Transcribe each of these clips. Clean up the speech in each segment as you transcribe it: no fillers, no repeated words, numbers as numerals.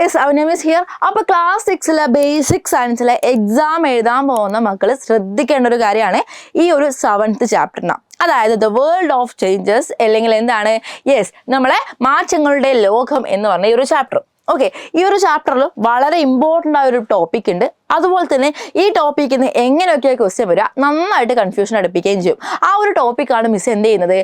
Yes, our name is here. അപ്പോൾ class 6 basic സയൻസിലെ exam എഴുതാൻ പോകുന്ന മക്കൾ ശ്രദ്ധിക്കേണ്ട ഒരു കാര്യമാണ് ഈ ഒരു 7th ചാപ്റ്ററിന്. അതായത് ദ വേൾഡ് ഓഫ് ചേഞ്ചസ് അല്ലെങ്കിൽ എന്താണ് നമ്മളെ മാറ്റങ്ങളുടെ ലോകം എന്ന് പറഞ്ഞ ഈ ഒരു ചാപ്റ്റർ. ഓക്കെ, ഈ ഒരു ചാപ്റ്ററിൽ വളരെ ഇമ്പോർട്ടൻ്റ് ആയ ഒരു ടോപ്പിക് ഉണ്ട്. അതുപോലെ തന്നെ ഈ ടോപ്പിക്കിൽ നിന്ന് എങ്ങനെയൊക്കെ ക്വസ്റ്റ്യൻ വരിക നന്നായിട്ട് കൺഫ്യൂഷൻ അടുപ്പിക്കുകയും ചെയ്യും. ആ ഒരു ടോപ്പിക്കാണ് മിസ് എന്ത് ചെയ്യുന്നത്,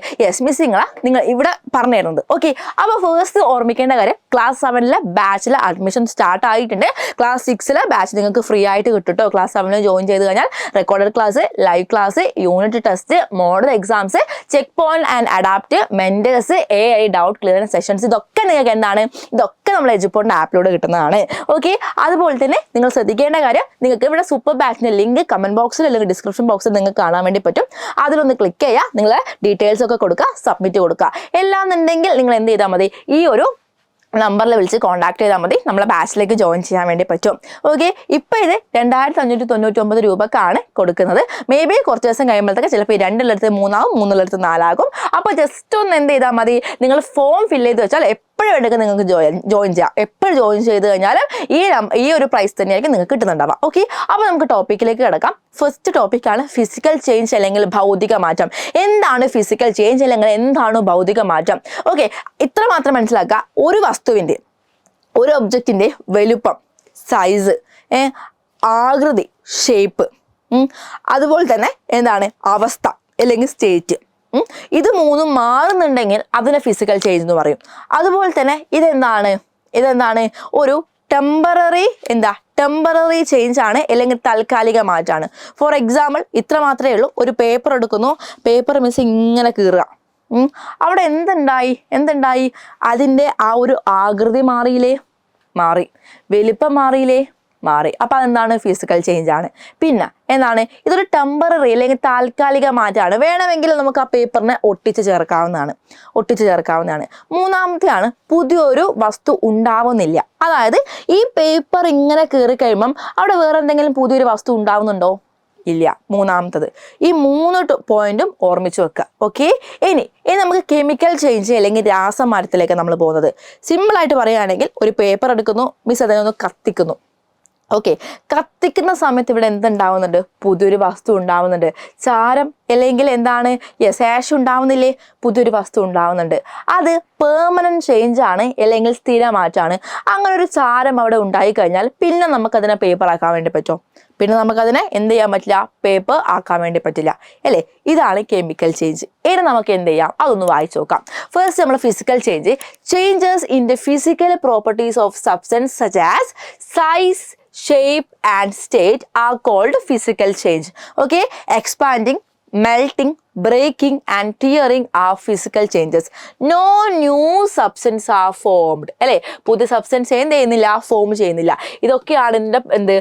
മിസ്സിങ്ങളാ നിങ്ങൾ ഇവിടെ പറഞ്ഞു തരുന്നത്. ഓക്കെ, അപ്പോൾ ഫസ്റ്റ് ഓർമ്മിക്കേണ്ട കാര്യം ക്ലാസ് 7 ബാച്ചിലെ അഡ്മിഷൻ സ്റ്റാർട്ട് ആയിട്ടുണ്ട്. ക്ലാസ് 6 ബാച്ച് നിങ്ങൾക്ക് ഫ്രീ ആയിട്ട് കിട്ടും. ക്ലാസ് 7 ജോയിൻ ചെയ്ത് കഴിഞ്ഞാൽ recorded class, live class, unit test, model exams, check point and adapt, mentors, AI doubt clearance sessions, ഇതൊക്കെ നിങ്ങൾക്ക് എന്താണ്, ഇതൊക്കെ നമ്മൾ എജുപോർട്ടിന്റെ ആപ്പിലൂടെ കിട്ടുന്നതാണ്. ഓക്കെ, അതുപോലെ തന്നെ നിങ്ങൾ ശ്രദ്ധിക്കേണ്ട കാര്യം, നിങ്ങൾക്ക് ഇവിടെ സൂപ്പർ ബാച്ചിന്റെ ലിങ്ക് കമന്റ് ബോക്സിൽ അല്ലെങ്കിൽ ഡിസ്ക്രിപ്ഷൻ ബോക്സിൽ നിങ്ങൾക്ക് കാണാൻ വേണ്ടി പറ്റും. അതിലൊന്ന് ക്ലിക്ക് ചെയ്യുക, നിങ്ങളെ ഡീറ്റെയിൽസ് ഒക്കെ കൊടുക്കുക, സബ്മിറ്റ് കൊടുക്കുക. എല്ലാന്നുണ്ടെങ്കിൽ നിങ്ങൾ എന്ത് ചെയ്താൽ മതി, ഈ ഒരു നമ്പറിൽ വിളിച്ച് കോൺടാക്ട് ചെയ്താൽ മതി, നമ്മളെ ബാച്ചിലേക്ക് ജോയിൻ ചെയ്യാൻ വേണ്ടി പറ്റും. ഓക്കെ, ഇപ്പോൾ ഇത് 2599 രൂപക്കാണ് കൊടുക്കുന്നത്. മേ ബി കുറച്ച് ദിവസം കഴിയുമ്പോഴത്തേക്ക് ചിലപ്പോൾ 2 3 ആകും, 3 4 അപ്പോൾ ജസ്റ്റ് ഒന്ന് എന്ത് ചെയ്താൽ മതി, നിങ്ങൾ ഫോം ഫില്ല് ചെയ്ത് വെച്ചാൽ എപ്പോഴും എടുക്കുക, നിങ്ങൾക്ക് ജോയിൻ ചെയ്യാം. എപ്പോഴും ജോയിൻ ചെയ്ത് കഴിഞ്ഞാലും ഈ ഒരു പ്രൈസ് തന്നെയായിരിക്കും നിങ്ങൾക്ക് കിട്ടുന്നുണ്ടാവുക. ഓക്കെ, അപ്പോൾ നമുക്ക് ടോപ്പിക്കിലേക്ക് കിടക്കാം. ഫസ്റ്റ് ടോപ്പിക്കാണ് ഫിസിക്കൽ ചേഞ്ച് അല്ലെങ്കിൽ ഭൗതിക മാറ്റം. എന്താണ് ഫിസിക്കൽ ചേഞ്ച് അല്ലെങ്കിൽ എന്താണ് ഭൗതിക മാറ്റം? ഓക്കെ, ഇത്ര മാത്രം മനസ്സിലാക്കുക. ഒരു വസ്തുവിൻ്റെ, ഒരു ഒബ്ജക്റ്റിൻ്റെ വലുപ്പം, സൈസ്, ആകൃതി, ഷേപ്പ്, അതുപോലെ തന്നെ എന്താണ് അവസ്ഥ അല്ലെങ്കിൽ സ്റ്റേറ്റ്, ഇത് മൂന്നും മാറുന്നുണ്ടെങ്കിൽ അതിനെ ഫിസിക്കൽ ചേഞ്ച് എന്ന് പറയും. അതുപോലെ തന്നെ ഇതെന്താണ് ഒരു ടെമ്പററി ചേഞ്ച് ആണ് അല്ലെങ്കിൽ താൽക്കാലിക മാറ്റാണ്. ഫോർ എക്സാമ്പിൾ ഇത്ര മാത്രമേ ഉള്ളൂ, ഒരു പേപ്പർ എടുക്കുന്നു, പേപ്പർ മിസ് ഇങ്ങനെ കീറുക, അവിടെ എന്തുണ്ടായി, അതിൻ്റെ ആ ഒരു ആകൃതി മാറി, വലിപ്പം മാറി. അപ്പോൾ അതെന്താണ്, ഫിസിക്കൽ ചേഞ്ച് ആണ്. പിന്നെ ഇതൊരു ടെമ്പററി അല്ലെങ്കിൽ താൽക്കാലിക മാറ്റമാണ്. വേണമെങ്കിൽ നമുക്ക് ആ പേപ്പറിനെ ഒട്ടിച്ച് ചേർക്കാവുന്നതാണ്. മൂന്നാമത്തെയാണ് പുതിയൊരു വസ്തു ഉണ്ടാവുന്നില്ല. അതായത് ഈ പേപ്പർ ഇങ്ങനെ കീറി കഴിയുമ്പം അവിടെ വേറെ എന്തെങ്കിലും പുതിയൊരു വസ്തു ഉണ്ടാവുന്നുണ്ടോ? ഇല്ല. മൂന്നാമത്തത്. ഈ 3 പോയിന്റും ഓർമ്മിച്ച് വെക്കുക. ഓക്കെ, ഇനി നമുക്ക് കെമിക്കൽ ചേഞ്ച് അല്ലെങ്കിൽ രാസമാറ്റത്തിലേക്ക് നമ്മൾ പോകുന്നത്. സിമ്പിളായിട്ട് പറയുകയാണെങ്കിൽ ഒരു പേപ്പർ എടുക്കുന്നു, മിസ് അതിനൊന്ന് കത്തിക്കുന്നു. ഓക്കെ, കത്തിക്കുന്ന സമയത്ത് ഇവിടെ എന്തുണ്ടാവുന്നുണ്ട്, പുതിയൊരു വസ്തു ഉണ്ടാവുന്നുണ്ട്. ചാരം അല്ലെങ്കിൽ ആഷ് ഉണ്ടാവുന്നില്ലേ, പുതിയൊരു വസ്തു ഉണ്ടാവുന്നുണ്ട്. അത് പെർമനന്റ് ചേഞ്ച് ആണ് അല്ലെങ്കിൽ സ്ഥിരമാറ്റാണ്. അങ്ങനെ ഒരു ചാരം അവിടെ ഉണ്ടായിക്കഴിഞ്ഞാൽ പിന്നെ നമുക്കതിനെ പേപ്പർ ആക്കാൻ വേണ്ടി പറ്റുമോ? പിന്നെ നമുക്കതിനെ എന്ത് ചെയ്യാൻ പറ്റില്ല, പേപ്പർ ആക്കാൻ വേണ്ടി പറ്റില്ല അല്ലേ. ഇതാണ് കെമിക്കൽ ചേഞ്ച്. ഇനി നമുക്ക് എന്ത് ചെയ്യാം, അതൊന്ന് വായിച്ചു നോക്കാം. ഫസ്റ്റ് നമ്മൾ physical changes in the physical properties of substance such as size, shape and state are called physical change. Okay, expanding, melting, breaking and tearing are physical changes. No new substance are formed. അല്ലേ, പുതിയ substance form ചെയ്യുന്നില്ല. ഇതൊക്കെയാണ് ഇതിൻ്റെ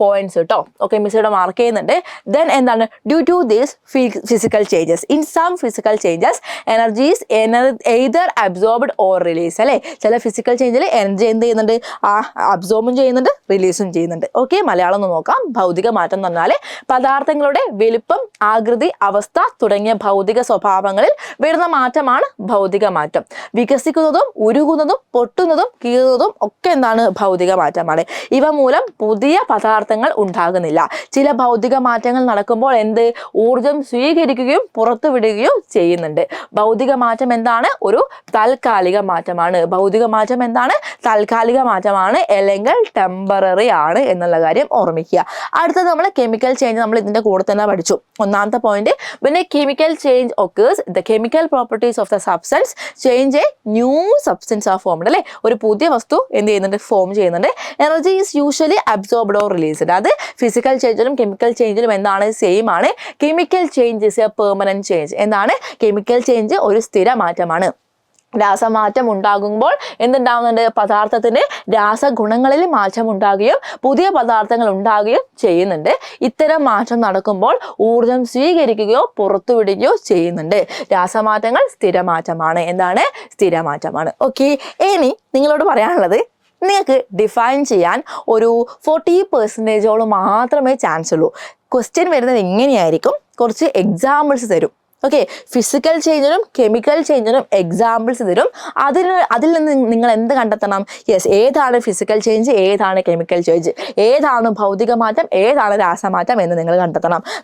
points കേട്ടോ. Okay, miss ഇവിടെ മാർക്ക് ചെയ്യുന്നുണ്ട്. Then due to these physical changes, in some physical changes energies either absorbed or release. അല്ലേ, ചില ഫിസിക്കൽ ചേഞ്ചിൽ എനർജി ചെയ്യുന്നുണ്ട്, അബ്സോർബും ചെയ്യുന്നുണ്ട്, റിലീസും ചെയ്യുന്നുണ്ട്. ഓക്കെ, മലയാളം ഒന്ന് നോക്കാം. ഭൗതിക മാറ്റം എന്ന് പറഞ്ഞാൽ പദാർത്ഥങ്ങളുടെ വലുപ്പം, ആകൃതി, അവസ്ഥ തുടങ്ങിയ ഭൗതിക സ്വഭാവങ്ങളിൽ വരുന്ന മാറ്റമാണ് ഭൗതിക മാറ്റം. വികസിക്കുന്നതും ഉരുകുന്നതും പൊട്ടുന്നതും കീറുന്നതും ഒക്കെ ഭൗതിക മാറ്റമാണ്. ഇവ മൂലം പുതിയ പദാർത്ഥങ്ങൾ ഉണ്ടാകുന്നില്ല. ചില ഭൗതിക മാറ്റങ്ങൾ നടക്കുമ്പോൾ ഊർജം സ്വീകരിക്കുകയും പുറത്തുവിടുകയും ചെയ്യുന്നുണ്ട്. ഭൗതിക മാറ്റം ഒരു താൽക്കാലിക മാറ്റമാണ്. ഭൗതിക മാറ്റം താൽക്കാലിക മാറ്റമാണ് അല്ലെങ്കിൽ ടെമ്പററി ആണ് എന്നുള്ള കാര്യം ഓർമ്മിക്കുക. അടുത്തത് നമ്മൾ കെമിക്കൽ ചേഞ്ച്, നമ്മൾ ഇതിന്റെ കൂടെ തന്നെ പഠിച്ചു. ഒന്നാമത്തെ point, when a chemical change occurs, the chemical properties of the substance change, a new substance are formed. അല്ലേ, ഒരു പുതിയ വസ്തു ഫോം ചെയ്യുന്നുണ്ട്. Energy is usually absorbed or released. അത് ഫിസിക്കൽ ചേഞ്ചിലും കെമിക്കൽ ചേഞ്ചിലും സെയിം ആണ്. Chemical change is A permanent change. Chemical change ഒരു സ്ഥിര മാറ്റമാണ്. രാസമാറ്റം ഉണ്ടാകുമ്പോൾ എന്തുണ്ടാവുന്നുണ്ട്, പദാർത്ഥത്തിന്റെ രാസഗുണങ്ങളിൽ മാറ്റം ഉണ്ടാകുകയും പുതിയ പദാർത്ഥങ്ങൾ ഉണ്ടാകുകയും ചെയ്യുന്നുണ്ട്. ഇത്തരം മാറ്റം നടക്കുമ്പോൾ ഊർജം സ്വീകരിക്കുകയോ പുറത്തുവിടുകയോ ചെയ്യുന്നുണ്ട്. രാസമാറ്റങ്ങൾ സ്ഥിരമാറ്റമാണ്. സ്ഥിരമാറ്റമാണ്. ഓക്കെ, ഇനി നിങ്ങളോട് പറയാനുള്ളത്, നിങ്ങൾക്ക് ഡിഫൈൻ ചെയ്യാൻ ഒരു 40% മാത്രമേ ചാൻസ് ഉള്ളൂ. ക്വസ്റ്റ്യൻ വരുന്നത് എങ്ങനെയായിരിക്കും, കുറച്ച് എക്സാമ്പിൾസ് തരും. ഓക്കെ, ഫിസിക്കൽ ചേഞ്ചിനും കെമിക്കൽ ചേഞ്ചിനും എക്സാമ്പിൾസ് തരും. അതിൽ നിന്ന് നിങ്ങൾ എന്ത് കണ്ടെത്തണം? യെസ്, ഏതാണ് ഫിസിക്കൽ ചേഞ്ച്, ഏതാണ് കെമിക്കൽ ചേഞ്ച്, ഏതാണ് ഭൗതിക മാറ്റം, ഏതാണ് രാസമാറ്റം എന്ന് നിങ്ങൾ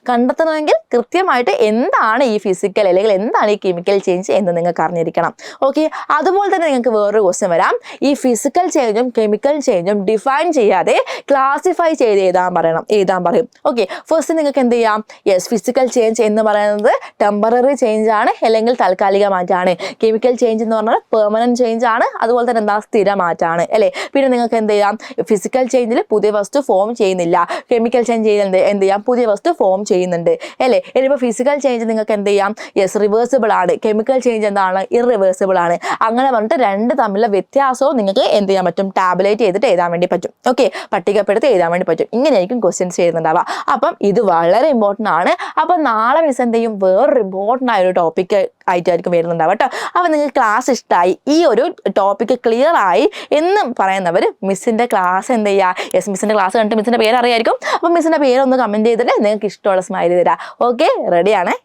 കണ്ടെത്തണമെങ്കിൽ കൃത്യമായിട്ട് എന്താണ് ഈ ഫിസിക്കൽ അല്ലെങ്കിൽ എന്താണ് ഈ കെമിക്കൽ ചേഞ്ച് എന്ന് നിങ്ങൾക്ക് അറിഞ്ഞിരിക്കണം. ഓക്കെ, അതുപോലെ തന്നെ നിങ്ങൾക്ക് വേറൊരു ക്വസ്റ്റ്യൻ വരാം. ഈ ഫിസിക്കൽ ചേഞ്ചും കെമിക്കൽ ചേഞ്ചും ഡിഫൈൻ ചെയ്യാതെ ക്ലാസിഫൈ ചെയ്ത് എഴുതാൻ പറയും. ഓക്കെ, ഫസ്റ്റ് നിങ്ങൾക്ക് എന്ത് ചെയ്യാം? യെസ്, ഫിസിക്കൽ ചേഞ്ച് എന്ന് പറയുന്നത് ടെമ്പററി ചേഞ്ച് ആണ്, അല്ലെങ്കിൽ താൽക്കാലിക മാറ്റമാണ്. കെമിക്കൽ ചേഞ്ച് എന്ന് പറഞ്ഞാൽ പെർമനന്റ് ചേഞ്ച് ആണ്, അതുപോലെ തന്നെ എന്താ, സ്ഥിര മാറ്റമാണ് അല്ലേ. പിന്നെ നിങ്ങൾക്ക് എന്ത് ചെയ്യാം? ഫിസിക്കൽ ചേഞ്ചിൽ പുതിയ വസ്തു ഫോം ചെയ്യുന്നില്ല, കെമിക്കൽ ചേഞ്ച് എന്ത് ചെയ്യാം? പുതിയ വസ്തു ഫോം ചെയ്യുന്നുണ്ട് അല്ലേ. ഇനിയിപ്പോൾ ഫിസിക്കൽ ചേഞ്ച് നിങ്ങൾക്ക് എന്ത് ചെയ്യാം? യെസ്, റിവേഴ്സിബിൾ ആണ്. കെമിക്കൽ ചേഞ്ച് എന്താണ്? ഇറിവേഴ്സിബിൾ ആണ്. അങ്ങനെ പറഞ്ഞിട്ട് രണ്ട് തമ്മിലുള്ള വ്യത്യാസവും നിങ്ങൾക്ക് എന്ത് ചെയ്യാൻ പറ്റും? ടാബുലേറ്റ് ചെയ്തിട്ട് എഴുതാൻ വേണ്ടി പറ്റും. ഓക്കെ, പട്ടികപ്പെടുത്തി എഴുതാൻ വേണ്ടി പറ്റും. ഇങ്ങനെയായിരിക്കും ക്വസ്റ്റ്യൻസ് ചെയ്യുന്നുണ്ടാവുക. അപ്പം ഇത് വളരെ ഇമ്പോർട്ടൻ്റ് ആണ്. അപ്പം നാളെ മിസ് എന്ത് ചെയ്യും? വേറൊരു ഇമ്പോർട്ടൻ്റ് ആയ ഒരു ടോപ്പിക്ക് ആയിട്ടായിരിക്കും വരുന്നുണ്ടാവുക കേട്ടോ. അപ്പം നിങ്ങൾക്ക് ക്ലാസ് ഇഷ്ടമായി, ഈ ഒരു ടോപ്പിക്ക് ക്ലിയർ ആയി എന്ന് പറയുന്നവർ മിസ്സിൻ്റെ ക്ലാസ് എന്ത് ചെയ്യുക? യെസ്, മിസ്സിൻ്റെ ക്ലാസ് കണ്ടിട്ട് മിസ്സിൻ്റെ പേര് അറിയായിരിക്കും. അപ്പം മിസ്സിൻ്റെ പേരൊന്ന് കമൻറ്റ് ചെയ്തിട്ട് നിങ്ങൾക്ക് ഇഷ്ടമുള്ള സ്മൈലി തരാം. ഓക്കെ, റെഡിയാണേ?